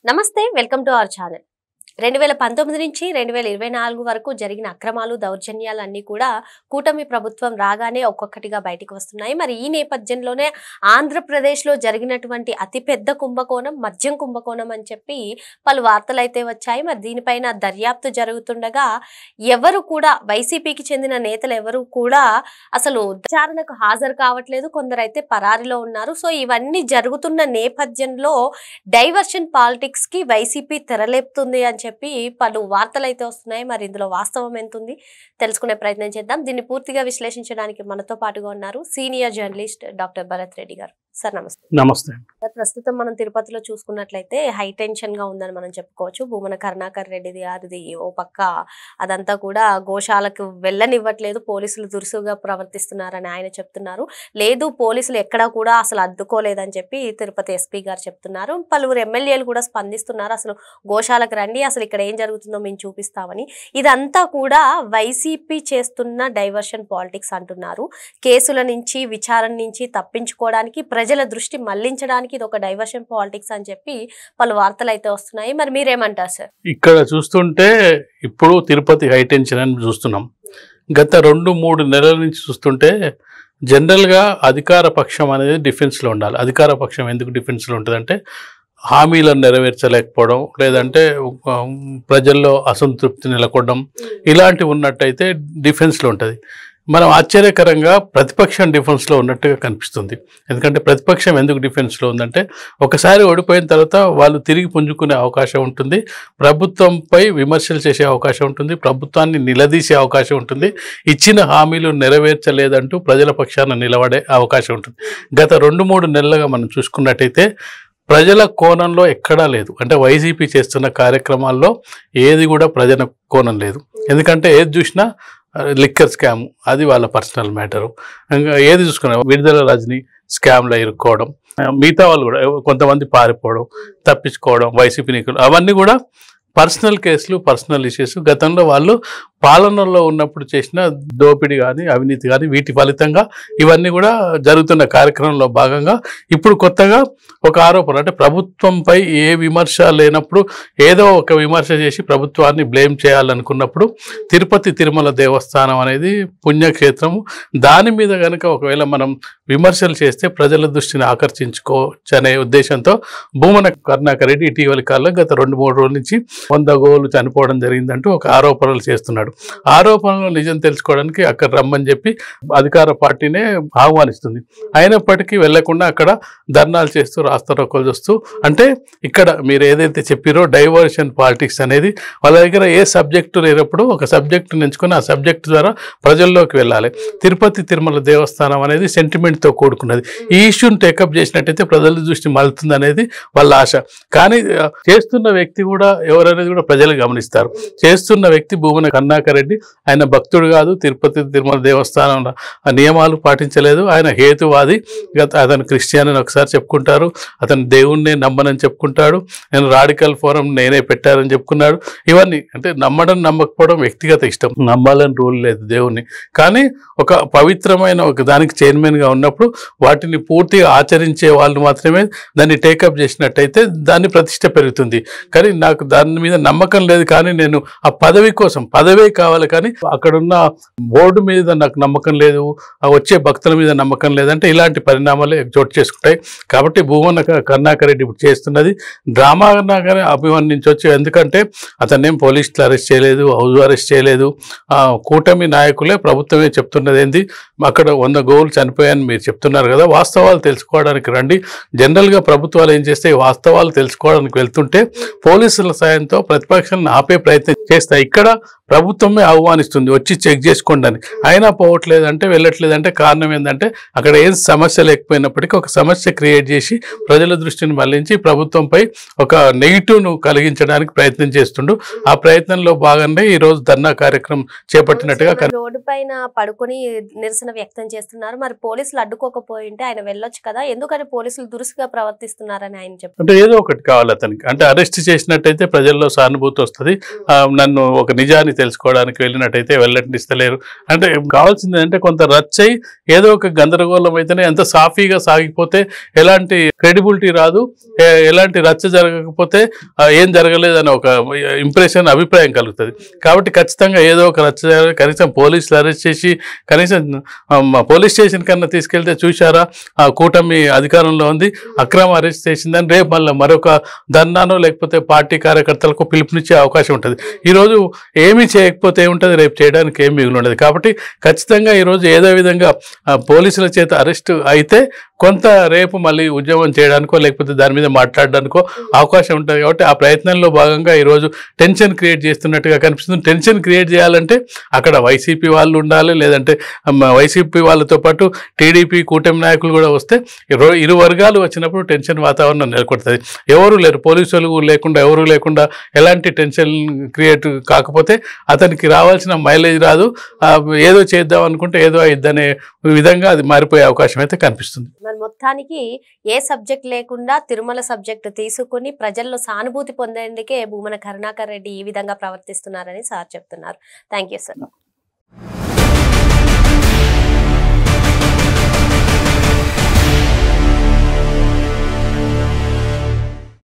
నమస్తే welcome to our channel 2019 నుంచి 2024 వరకు జరిగిన అక్రమాలు దౌర్జన్యాలు అన్నీ కూడా కూటమి ప్రభుత్వం రాగానే ఒక్కొక్కటిగా బయటికి వస్తున్నాయి. మరి ఈ నేపథ్యంలోనే ఆంధ్రప్రదేశ్లో జరిగినటువంటి అతిపెద్ద కుంభకోణం మద్యం కుంభకోణం అని చెప్పి పలు వార్తలు అయితే వచ్చాయి. మరి దీనిపైన దర్యాప్తు జరుగుతుండగా ఎవరు కూడా వైసీపీకి చెందిన నేతలు ఎవరు కూడా అసలు విచారణకు హాజరు కావట్లేదు, కొందరైతే పరారీలో ఉన్నారు. సో ఇవన్నీ జరుగుతున్న నేపథ్యంలో డైవర్షన్ పాలిటిక్స్ కి వైసీపీ తెరలేపుతుంది అని చెప్పి పలు వార్తలు అయితే వస్తున్నాయి. మరి ఇందులో వాస్తవం ఎంత ఉంది తెలుసుకునే ప్రయత్నం చేద్దాం. దీన్ని పూర్తిగా విశ్లేషించడానికి మనతో పాటుగా ఉన్నారు senior journalist doctor Bharat Reddy గారు. సార్ నమస్తే. నమస్తే. ప్రస్తుతం మనం తిరుపతిలో చూసుకున్నట్లయితే హై టెన్షన్ గా ఉందని మనం చెప్పుకోవచ్చు. భూమన కరుణాకర్ రెడ్డి గారిది ఓ పక్క అదంతా కూడా గోశాలకు వెళ్ళనివ్వట్లేదు, పోలీసులు దురుసుగా ప్రవర్తిస్తున్నారని ఆయన చెప్తున్నారు. లేదు పోలీసులు ఎక్కడా కూడా అసలు అడ్డుకోలేదని చెప్పి తిరుపతి ఎస్పీ గారు చెప్తున్నారు. పలువురు ఎమ్మెల్యేలు కూడా స్పందిస్తున్నారు, అసలు గోశాలకు రండి, అసలు ఇక్కడ ఏం జరుగుతుందో మేము చూపిస్తామని. ఇదంతా కూడా వైసీపీ చేస్తున్న డైవర్షన్ పాలిటిక్స్ అంటున్నారు. కేసుల నుంచి విచారణ నుంచి తప్పించుకోవడానికి ప్రజల దృష్టి మళ్లించడానికి ఇది ఒక డైవర్షన్ పాలిటిక్స్ అని చెప్పి పలు వార్తలు అయితే వస్తున్నాయి. మరి మీరేమంటారు సార్? ఇక్కడ చూస్తుంటే ఇప్పుడు తిరుపతి హై టెన్షన్ అని చూస్తున్నాం. గత 2-3 నెలల నుంచి చూస్తుంటే జనరల్గా అధికార పక్షం అనేది డిఫెన్స్లో ఉండాలి. అధికార పక్షం ఎందుకు డిఫెన్స్లో ఉంటుందంటే హామీలను నెరవేర్చలేకపోవడం, లేదంటే ప్రజల్లో అసంతృప్తి నెలకొనడం, ఇలాంటివి ఉన్నట్టయితే డిఫెన్స్లో ఉంటుంది. మనం ఆశ్చర్యకరంగా ప్రతిపక్షం డిఫెన్స్లో ఉన్నట్టుగా కనిపిస్తుంది. ఎందుకంటే ప్రతిపక్షం ఎందుకు డిఫెన్స్లో ఉందంటే ఒకసారి ఓడిపోయిన తర్వాత వాళ్ళు తిరిగి పుంజుకునే అవకాశం ఉంటుంది, ప్రభుత్వంపై విమర్శలు చేసే అవకాశం ఉంటుంది, ప్రభుత్వాన్ని నిలదీసే అవకాశం ఉంటుంది, ఇచ్చిన హామీలు నెరవేర్చలేదంటూ ప్రజల పక్షాన నిలబడే అవకాశం ఉంటుంది. గత 2-3 నెలలుగా మనం చూసుకున్నట్టయితే ప్రజల కోణంలో ఎక్కడా లేదు. అంటే వైసీపీ చేస్తున్న కార్యక్రమాల్లో ఏది కూడా ప్రజల కోణం లేదు. ఎందుకంటే ఏది చూసినా లిక్కర్ స్కామ్, అది వాళ్ళ పర్సనల్ మ్యాటరు. ఇంకా ఏది చూసుకున్నా విడుదల రజనీ స్కామ్లో ఇరుక్కోవడం, మిగతా వాళ్ళు కూడా కొంతమంది పారిపోవడం, తప్పించుకోవడం, వైసీపీ నీకులు, అవన్నీ కూడా పర్సనల్ కేసులు, పర్సనల్ ఇష్యూస్. గతంలో వాళ్ళు పాలనలో ఉన్నప్పుడు చేసిన దోపిడీ కానీ అవినీతి కానీ వీటి ఫలితంగా ఇవన్నీ కూడా జరుగుతున్న కార్యక్రమంలో భాగంగా ఇప్పుడు కొత్తగా ఒక ఆరోపణ, అంటే ప్రభుత్వంపై ఏ విమర్శ లేనప్పుడు ఏదో ఒక విమర్శ చేసి ప్రభుత్వాన్ని బ్లేమ్ చేయాలనుకున్నప్పుడు తిరుపతి తిరుమల దేవస్థానం అనేది పుణ్యక్షేత్రము, దాని మీద కనుక ఒకవేళ మనం విమర్శలు చేస్తే ప్రజల దృష్టిని ఆకర్షించుకోవచ్చు అనే ఉద్దేశంతో భూమన కరుణాకర్ రెడ్డి ఇటీవలి కాలంలో గత 2-3 రోజుల నుంచి 100 గోవులు చనిపోవడం జరిగిందంటూ ఒక ఆరోపణలు చేస్తున్నాడు. ఆరోపణలు నిజం తెలుసుకోవడానికి అక్కడ రమ్మని చెప్పి అధికార పార్టీనే ఆహ్వానిస్తుంది. అయినప్పటికీ వెళ్లకుండా అక్కడ ధర్నాలు చేస్తూ రాస్తారోకోలు చేస్తూ, అంటే ఇక్కడ మీరు ఏదైతే చెప్పారో డైవర్షన్ పాలిటిక్స్ అనేది వాళ్ళ దగ్గర ఏ సబ్జెక్టు లేనప్పుడు ఒక సబ్జెక్టు ఎంచుకొని ఆ సబ్జెక్టు ద్వారా ప్రజల్లోకి వెళ్ళాలి. తిరుపతి తిరుమల దేవస్థానం అనేది సెంటిమెంట్తో కూడుకున్నది. ఈ ఇష్యూని టేకప్ చేసినట్టయితే ప్రజల దృష్టి మళ్తుంది అనేది వాళ్ళ ఆశ. కానీ చేస్తున్న వ్యక్తి కూడా ఎవరనేది కూడా ప్రజలు గమనిస్తారు. చేస్తున్న వ్యక్తి భూమన కరుణాకర్ రెడ్డి, ఆయన భక్తుడు కాదు, తిరుపతి తిరుమల దేవస్థానంలో నియమాలు పాటించలేదు, ఆయన హేతువాది. అతను క్రిస్టియన్ అని ఒకసారి చెప్పుకుంటారు, అతను దేవుణ్ణి నమ్మనని చెప్పుకుంటాడు, నేను రాడికల్ ఫోరం నేనే పెట్టారని చెప్పుకున్నాడు. ఇవన్నీ అంటే నమ్మడం నమ్మకపోవడం వ్యక్తిగత ఇష్టం, నమ్మాలని రూల్ లేదు దేవుణ్ణి. కానీ ఒక పవిత్రమైన ఒక దానికి చైర్మన్గా ఉన్నప్పుడు వాటిని పూర్తిగా ఆచరించే వాళ్ళు మాత్రమే దాన్ని టేకప్ చేసినట్టయితే దాని ప్రతిష్ట పెరుగుతుంది. కానీ నాకు దాని మీద నమ్మకం లేదు, కానీ నేను ఆ పదవి కోసం, పదవే కావాలి కానీ అక్కడున్న బోర్డు మీద నాకు నమ్మకం లేదు, వచ్చే భక్తుల మీద నమ్మకం లేదంటే ఇలాంటి పరిణామాలు చోటు చేసుకుంటాయి. కాబట్టి భూమన కరుణాకర్ రెడ్డి ఇప్పుడు చేస్తున్నది డ్రామాగానే అభివర్ణించవచ్చు. ఎందుకంటే అతన్నేం పోలీసులు అరెస్ట్ చేయలేదు, హౌస్ అరెస్ట్ చేయలేదు, కూటమి నాయకులే ప్రభుత్వమే చెప్తున్నది ఏంది, అక్కడ 100 గోవులు చనిపోయాయని మీరు చెప్తున్నారు కదా, వాస్తవాలు తెలుసుకోవడానికి రండి. జనరల్గా ప్రభుత్వాలు ఏం చేస్తే వాస్తవాలు తెలుసుకోవడానికి వెళ్తుంటే పోలీసుల సాయంతో ప్రతిపక్షాలను ఆపే ప్రయత్నం చేస్తాయి. ఇక్కడ ప్రభుత్వమే ఆహ్వానిస్తుంది, వచ్చి చెక్ చేసుకోండి అని. అయినా పోవట్లేదంటే, వెళ్ళట్లేదంటే కారణం ఏంటంటే అక్కడ ఏం సమస్య లేకపోయినప్పటికీ ఒక సమస్య క్రియేట్ చేసి ప్రజల దృష్టిని మళ్లించి ప్రభుత్వంపై ఒక నెగిటివ్ను కలిగించడానికి ప్రయత్నం చేస్తుండు. ఆ ప్రయత్నంలో భాగంగా ఈ రోజు ధర్నా కార్యక్రమం చేపట్టినట్టుగా రోడ్డు పైన పడుకొని నిరసన వ్యక్తం చేస్తున్నారు. మరి పోలీసులు అడ్డుకోకపోయింటే ఆయన వెళ్ళొచ్చు కదా, ఎందుకని పోలీసులు దురుసుగా ప్రవర్తిస్తున్నారని ఆయన చెప్పారు. అంటే ఏదో ఒకటి కావాలి అతనికి, అంటే అరెస్ట్ చేసినట్టయితే ప్రజల్లో సానుభూతి వస్తుంది, నన్ను ఒక నిజాన్ని తెలుసుకోవడానికి వెళ్ళినట్టయితే వెళ్ళనిస్తలేరు. అంటే కావాల్సింది అంటే కొంత రచ్చై ఏదో ఒక గందరగోళం అయితేనే ఎంత సాఫీగా సాగిపోతే ఎలాంటి క్రెడిబిలిటీ రాదు, ఎలాంటి రచ్చ జరగకపోతే ఏం జరగలేదని ఒక ఇంప్రెషన్ అభిప్రాయం కలుగుతుంది. కాబట్టి ఖచ్చితంగా ఏదో ఒక రచ్చ కనీసం పోలీసులు అరెస్ట్ చేసి కనీసం పోలీస్ స్టేషన్ కన్నా తీసుకెళ్తే చూశారా కూటమి అధికారంలో ఉంది, అక్రమ అరెస్ట్ చేసిందని రేపు మళ్ళీ మరొక ధర్నానో లేకపోతే పార్టీ కార్యకర్తలకు పిలుపునిచ్చే అవకాశం ఉంటుంది. ఈరోజు ఏమీ చేయకపోతే ఏముంటుంది, రేపు చేయడానికి ఏం మిగిలి ఉండదు. కాబట్టి ఖచ్చితంగా ఈరోజు ఏదో విధంగా పోలీసుల చేత అరెస్ట్ అయితే కొంత రేపు మళ్ళీ ఉద్యమం చేయడానికో లేకపోతే దాని మీద మాట్లాడడానికో అవకాశం ఉంటుంది. కాబట్టి ఆ ప్రయత్నంలో భాగంగా ఈరోజు టెన్షన్ క్రియేట్ చేస్తున్నట్టుగా కనిపిస్తుంది. టెన్షన్ క్రియేట్ చేయాలంటే అక్కడ వైసీపీ వాళ్ళు ఉండాలి, లేదంటే వైసీపీ వాళ్ళతో పాటు టీడీపీ కూటమి నాయకులు కూడా వస్తే ఇరు వర్గాలు వచ్చినప్పుడు టెన్షన్ వాతావరణం నెలకొడుతుంది. ఎవరు లేరు, పోలీసులు లేకుండా ఎవరు లేకుండా ఎలాంటి టెన్షన్ క్రియేట్ కాకపోతే అతనికి రావాల్సిన మైలేజ్ రాదు, ఏదో చేద్దాం అనుకుంటే ఏదో అయిద్దనే విధంగా అది మారిపోయే అవకాశం అయితే కనిపిస్తుంది. మరి మొత్తానికి ఏ సబ్జెక్ట్ లేకుండా తిరుమల సబ్జెక్ట్ తీసుకుని ప్రజల్లో సానుభూతి పొందేందుకే భూమన కరుణాకర్ రెడ్డి ఈ విధంగా ప్రవర్తిస్తున్నారని సార్ చెప్తున్నారు. Thank you sir.